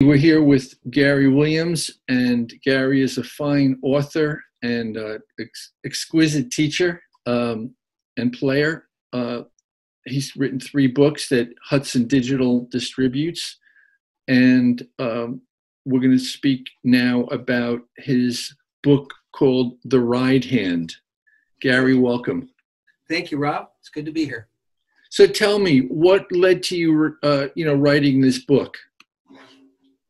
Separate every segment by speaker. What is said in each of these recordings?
Speaker 1: We're here with Garey Williams, and Garey is a fine author and exquisite teacher and player. He's written 3 books that Hudson Digital distributes, and we're going to speak now about his book called The Ride Hand. Garey, welcome.
Speaker 2: Thank you, Rob. It's good to be here.
Speaker 1: So tell me, what led to you, writing this book?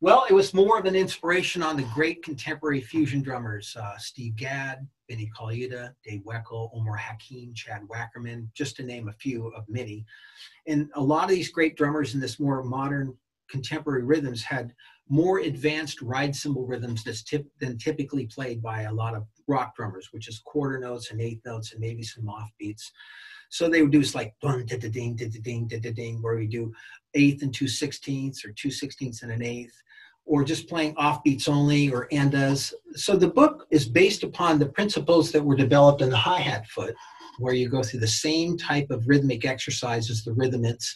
Speaker 2: Well, it was more of an inspiration on the great contemporary fusion drummers, Steve Gadd, Benny Colaiuta, Dave Weckl, Omar Hakim, Chad Wackerman, just to name a few of many. And a lot of these great drummers in this more modern contemporary rhythms had more advanced ride cymbal rhythms than typically played by a lot of rock drummers, which is quarter notes and eighth notes and maybe some offbeats. So they would do like dun da da ding da da ding da da ding, where we do eighth and 2/16 or 2/16 and an eighth, or just playing offbeats only or endas. So the book is based upon the principles that were developed in the hi-hat foot, where you go through the same type of rhythmic exercise as the Rhythments,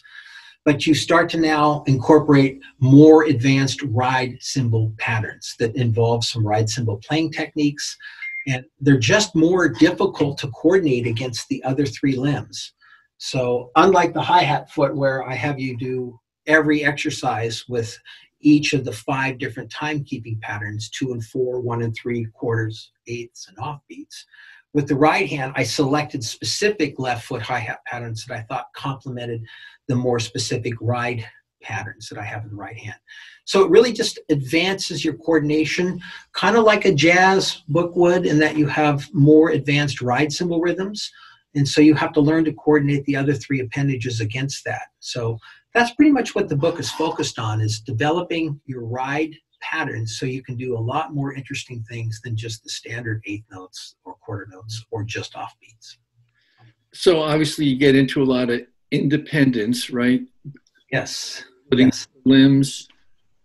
Speaker 2: but you start to now incorporate more advanced ride cymbal patterns that involve some ride cymbal playing techniques, and they're just more difficult to coordinate against the other 3 limbs. So unlike the hi-hat foot, where I have you do every exercise with each of the 5 different timekeeping patterns, 2 and 4, 1 and 3 quarters, eighths, and offbeats. With the right hand, I selected specific left foot hi-hat patterns that I thought complemented the more specific ride patterns that I have in the right hand. So it really just advances your coordination, kind of like a jazz book would, in that you have more advanced ride cymbal rhythms. And so you have to learn to coordinate the other 3 appendages against that. So that's pretty much what the book is focused on, is developing your ride patterns so you can do a lot more interesting things than just the standard eighth notes or quarter notes or just offbeats.
Speaker 1: So obviously you get into a lot of independence, right?
Speaker 2: Yes.
Speaker 1: Putting
Speaker 2: yes.
Speaker 1: limbs.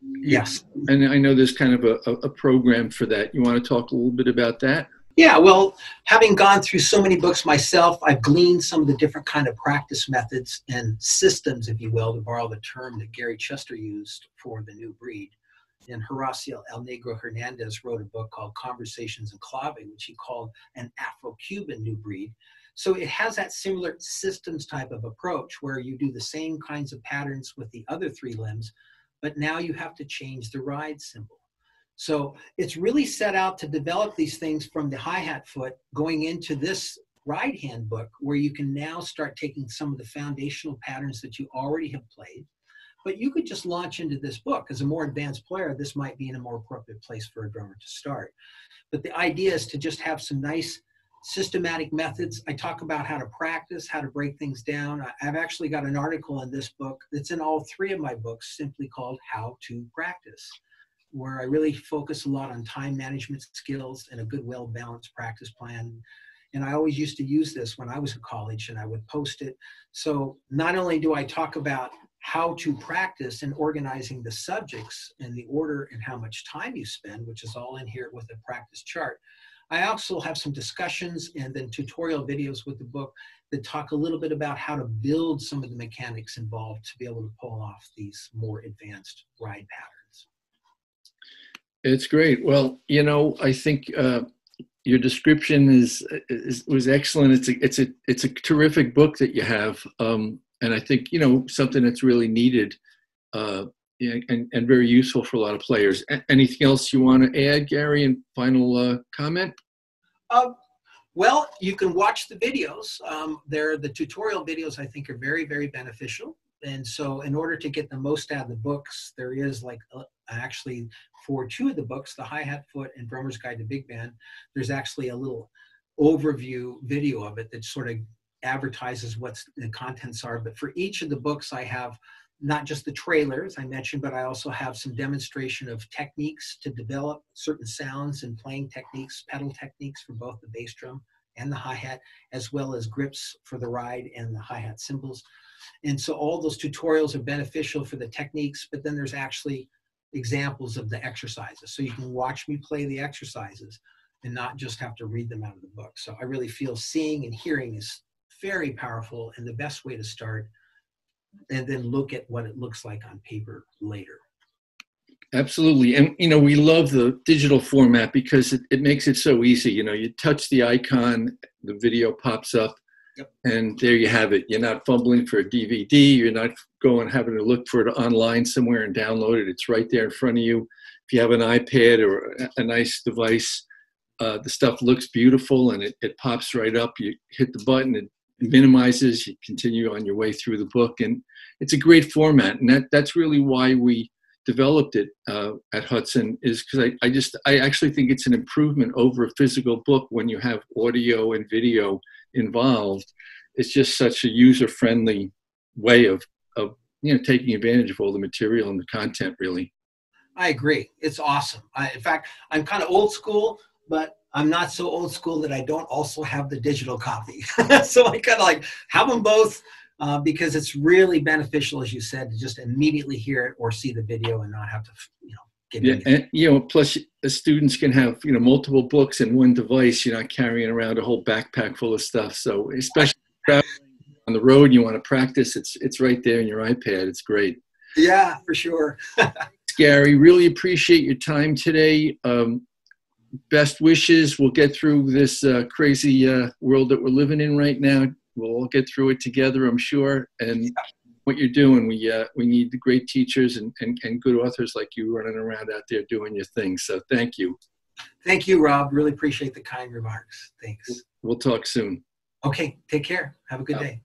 Speaker 2: Yes.
Speaker 1: And I know there's kind of a program for that. You want to talk a little bit about that?
Speaker 2: Yeah, well, having gone through so many books myself, I've gleaned some of the different kind of practice methods and systems, if you will, to borrow the term that Gary Chester used for the new breed. And Horacio El Negro Hernandez wrote a book called Conversations in Clave, which he called an Afro-Cuban new breed. So it has that similar systems type of approach where you do the same kinds of patterns with the other 3 limbs, but now you have to change the ride cymbal. So it's really set out to develop these things from the hi-hat foot going into this ride hand book, where you can now start taking some of the foundational patterns that you already have played. But you could just launch into this book. As a more advanced player, this might be in a more appropriate place for a drummer to start. But the idea is to just have some nice systematic methods. I talk about how to practice, how to break things down. I've actually got an article in this book that's in all 3 of my books, simply called How to Practice, where I really focus a lot on time management skills and a good, well-balanced practice plan. And I always used to use this when I was in college, and I would post it. So not only do I talk about how to practice and organizing the subjects and the order and how much time you spend, which is all in here with a practice chart, I also have some discussions and then tutorial videos with the book that talk a little bit about how to build some of the mechanics involved to be able to pull off these more advanced ride patterns.
Speaker 1: It's great. Well, I think your description was excellent. It's a terrific book that you have, and I think something that's really needed and very useful for a lot of players. Anything else you want to add, Garey? And final comment?
Speaker 2: Well, you can watch the videos. The tutorial videos I think are very, very beneficial. And so in order to get the most out of the books, there is actually for 2 of the books, the Hi-Hat Foot and Drummer's Guide to Big Band, there's actually a little overview video of it that sort of advertises what the contents are. But for each of the books, I have not just the trailers I mentioned, but I also have some demonstration of techniques to develop certain sounds and playing techniques, pedal techniques for both the bass drum and the hi-hat, as well as grips for the ride and the hi-hat cymbals. And so all those tutorials are beneficial for the techniques, but then there's actually examples of the exercises. So you can watch me play the exercises and not just have to read them out of the book. So I really feel seeing and hearing is very powerful and the best way to start, and then look at what it looks like on paper later.
Speaker 1: Absolutely. And, we love the digital format because it makes it so easy. You touch the icon, the video pops up,
Speaker 2: Yep.
Speaker 1: and there you have it. You're not fumbling for a DVD. You're not having to look for it online somewhere and download it. It's right there in front of you. If you have an iPad or a nice device, the stuff looks beautiful and it pops right up. You hit the button, it minimizes, you continue on your way through the book. And it's a great format. And that's really why we developed it at Hudson, is because I actually think it's an improvement over a physical book when you have audio and video involved. It's just such a user-friendly way of taking advantage of all the material and the content, really.
Speaker 2: I agree. It's awesome. In fact, I'm kind of old school, but I'm not so old school that I don't also have the digital copy. So I kind of like have them both. Because it's really beneficial, as you said, to just immediately hear it or see the video and not have to, get in.
Speaker 1: And plus the students can have, multiple books in one device. You're not carrying around a whole backpack full of stuff. So especially traveling on the road, you want to practice. It's right there in your iPad. It's great.
Speaker 2: Yeah, for sure.
Speaker 1: Garey, really appreciate your time today. Best wishes. We'll get through this crazy world that we're living in right now. We'll all get through it together, I'm sure. And what you're doing, we need the great teachers and good authors like you running around out there doing your thing. So thank you.
Speaker 2: Thank you, Rob. Really appreciate the kind remarks. Thanks.
Speaker 1: We'll talk soon.
Speaker 2: Okay. Take care. Have a good day.